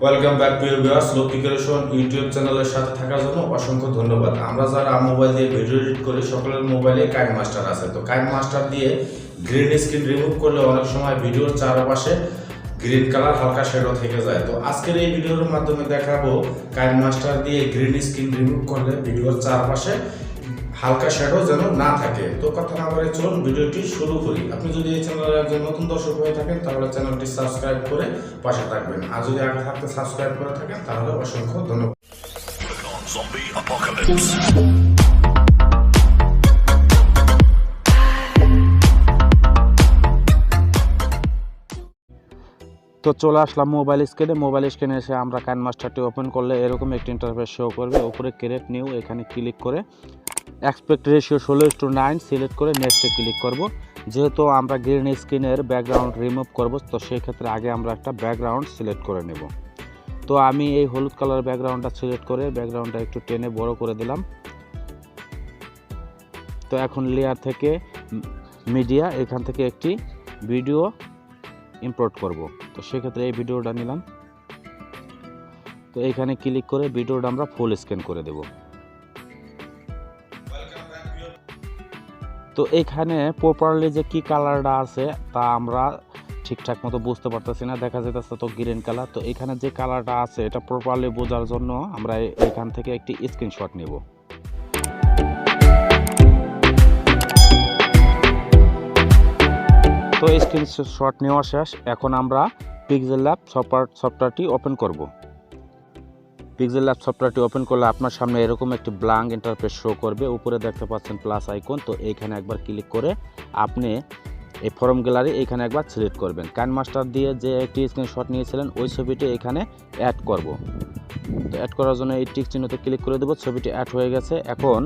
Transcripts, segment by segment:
Welcome back to viewers Lakshmi creation YouTube চ্যানেলের সাথে থাকার জন্য অসংখ্য ধন্যবাদ। আমরা যারা মোবাইল দিয়ে ভিডিও এডিট করি সকলের মোবাইলে KineMaster আছে। তো KineMaster দিয়ে গ্রিন স্ক্রিন রিমুভ করলে অনেক সময় ভিডিওর চারপাশে গ্রিন কালার হালকা শ্যাডো থেকে যায়। তো আজকের এই ভিডিওর মাধ্যমে দেখাবো KineMaster দিয়ে গ্রিন স্ক্রিন রিমুভ করলে ভিডিওর চারপাশে হালকা শ্যাডো যেন না থাকে। তো কথা না বলে চলুন ভিডিওটি শুরু করি। আপনি যদি এই চ্যানেলের একজন নতুন দর্শক হয়ে থাকেন তাহলে চ্যানেলটি সাবস্ক্রাইব করে পাশে থাকবেন, আর যদি আগে থাকতে সাবস্ক্রাইব করে থাকেন তাহলে অসংখ্য ধন্যবাদ। তো চলে আসলাম মোবাইল স্ক্রিনে এসে আমরা KineMasterটি ওপেন করলে এরকম একটি ইন্টারফেস শো করবে। উপরে ক্রিয়েট নিউ এখানে ক্লিক করে অ্যাসপেক্ট রেশিও 16:9 সিলেক্ট করে নেক্সটে ক্লিক করব। যেহেতু আমরা গ্রিন স্ক্রিনের ব্যাকগ্রাউন্ড রিমুভ করব, তো সেই ক্ষেত্রে আগে আমরা একটা ব্যাকগ্রাউন্ড সিলেক্ট করে নেব। তো আমি এই হলুদ কালার ব্যাকগ্রাউন্ডটা সিলেক্ট করে ব্যাকগ্রাউন্ডটা একটু টেনে বড় করে দিলাম। তো এখন লেয়ার থেকে মিডিয়া, এখান থেকে একটি ভিডিও ইম্পোর্ট করব। তো সেক্ষেত্রে এই ভিডিওটা নিলাম। তো এখানে ক্লিক করে ভিডিওটা আমরা ফুল স্ক্যান করে দেব। তো এখানে প্রপারলি যে কি কালারটা আছে তা আমরা ঠিকঠাক মতো বুঝতে পারতেছি না, দেখা যাচ্ছে তো গ্রিন কালার। তো এখানে যে কালারটা আছে এটা প্রপারলি বোঝার জন্য আমরা এখান থেকে একটি স্ক্রিনশট নেব। তো স্ক্রিনশট নেওয়া শেষ। এখন আমরা pixelLab সফটওয়্যারটি ওপেন করব। pixelLab সফটওয়্যারটি ওপেন করলে আপনার সামনে এরকম একটি ব্ল্যাঙ্ক ইন্টারফেস শো করবে। উপরে দেখতে পাচ্ছেন প্লাস আইকন, তো এইখানে একবার ক্লিক করে আপনি এই ফরম গ্যালারি এইখানে একবার সিলেক্ট করবেন। KineMaster দিয়ে যে একটি স্ক্রিনশট নিয়েছিলেন ওই ছবিটি এখানে অ্যাড করব। তো অ্যাড করার জন্য এই টিক চিহ্নতে ক্লিক করে দেব। ছবিটি অ্যাড হয়ে গেছে। এখন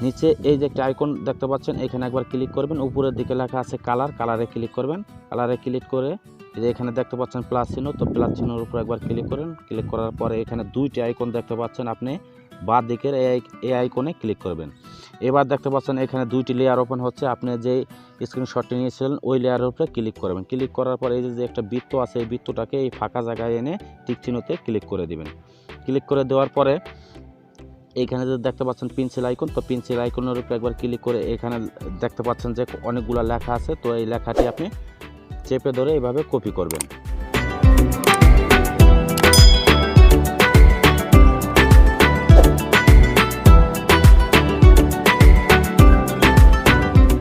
নিচে এই যে একটা আইকন দেখতে পাচ্ছেন এখানে একবার ক্লিক করবেন। উপরের দিকে লেখা আছে কালারে ক্লিক করবেন। কালারে ক্লিক করে এই যে এখানে দেখতে পাচ্ছেন প্লাস চিহ্ন, তো প্লাস চিহ্নের উপর একবার ক্লিক করেন। ক্লিক করার পরে এখানে দুইটি আইকন দেখতে পাচ্ছেন, আপনি বাঁ দিকের এই আইকনে ক্লিক করবেন। এবার দেখতে পাচ্ছেন এখানে দুইটি লেয়ার ওপেন হচ্ছে। আপনি যে স্ক্রিনশটটি নিয়েছিলেন ওই লেয়ারের উপরে ক্লিক করবেন। ক্লিক করার পরে এই যে একটা বৃত্ত আছে এই বৃত্তটাকে এই ফাঁকা জায়গায় এনে টিক চিহ্নতে ক্লিক করে দিবেন। ক্লিক করে দেওয়ার পরে এইখানে যে দেখতে পাচ্ছেন পেন্সিল আইকন, তো পেন্সিল আইকনের উপরে একবার ক্লিক করে এখানে দেখতে পাচ্ছেন যে অনেকগুলো লেখা আছে। তো এই লেখাটি আপনি চেপে ধরে এইভাবে কপি করবেন।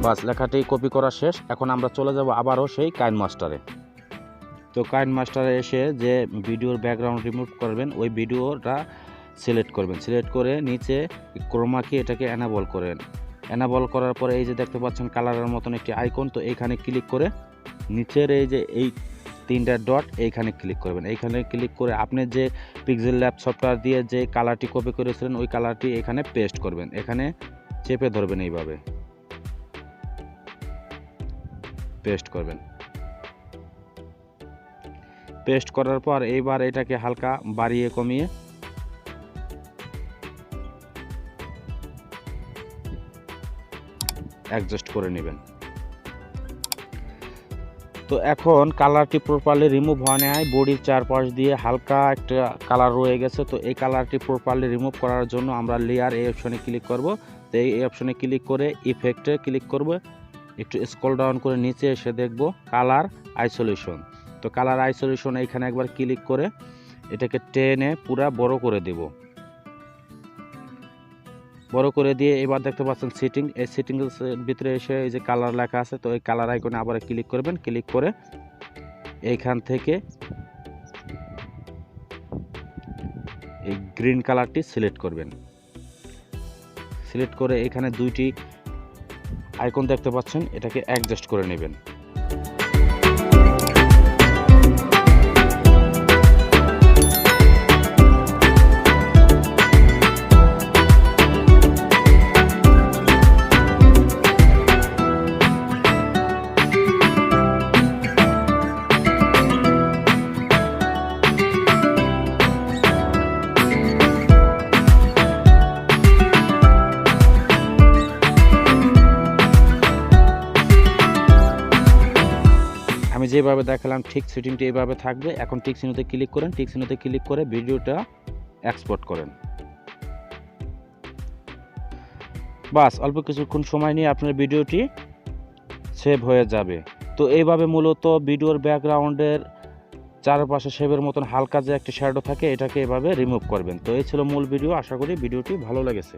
বাস, লেখাটি কপি করা শেষ। এখন আমরা চলে যাব আবারও সেই KineMaster-এ। তো KineMaster-এ এসে যে ভিডিওর ব্যাকগ্রাউন্ড রিমুভ করবেন ওই ভিডিওটা সিলেক্ট করবেন। সিলেক্ট করে নিচে ক্রোমা কি এটাকে এনাবল করেন। এনাবল করার পরে এই যে দেখতে পাচ্ছেন কালারের মতন একটি আইকন, তো এইখানে ক্লিক করে নিচের এই যে এই তিনটা ডট এইখানে ক্লিক করবেন। এইখানে ক্লিক করে আপনি যে pixelLab সফটওয়্যার দিয়ে যে কালারটি কপি করেছিলেন ওই কালারটি এখানে পেস্ট করবেন। এখানে চেপে ধরবেন, এইভাবে পেস্ট করবেন। পেস্ট করার পর এইবার এটাকে হালকা বাড়িয়ে কমিয়ে অ্যাডজাস্ট করে নেবেন। তো এখন কালারটি প্রপারলি রিমুভ হয় নাই, বডির চারপাশ দিয়ে হালকা একটা কালার রয়ে গেছে। তো এই কালারটি প্রপারলি রিমুভ করার জন্য আমরা লেয়ার এই অপশনে ক্লিক করব। তো এই অপশনে ক্লিক করে ইফেক্টে ক্লিক করব। একটু স্ক্রল ডাউন করে নিচে এসে দেখব কালার আইসোলেশন। তো কালার আইসোলেশন এইখানে একবার ক্লিক করে এটাকে টেনে পুরা বড় করে দেব। বড় করে দিয়ে এবার দেখতে পাচ্ছেন সেটিং, এই সেটিংয়ের ভিতরে এসে এই যে কালার লেখা আছে, তো এই কালার আইকনে আবার ক্লিক করবেন। ক্লিক করে এইখান থেকে এই গ্রিন কালারটি সিলেক্ট করবেন। সিলেক্ট করে এখানে দুইটি আইকন দেখতে পাচ্ছেন, এটাকে অ্যাডজাস্ট করে নেবেন। যেভাবে দেখালাম ঠিক সেটিংটি এইভাবে থাকবে। এখন টিক চিহ্নতে ক্লিক করেন, টিক চিহ্নতে ক্লিক করে ভিডিওটা এক্সপোর্ট করেন। বাস অল্প কিছুক্ষণ সময় নিয়ে আপনার ভিডিওটি সেভ হয়ে যাবে। তো এইভাবে মূলত ভিডিওর ব্যাকগ্রাউন্ডের চারপাশে শেপের মতন হালকা যে একটা শ্যাডো থাকে এটাকে এভাবে রিমুভ করবেন। তো এই ছিল মূল ভিডিও। আশা করি ভিডিওটি ভালো লেগেছে।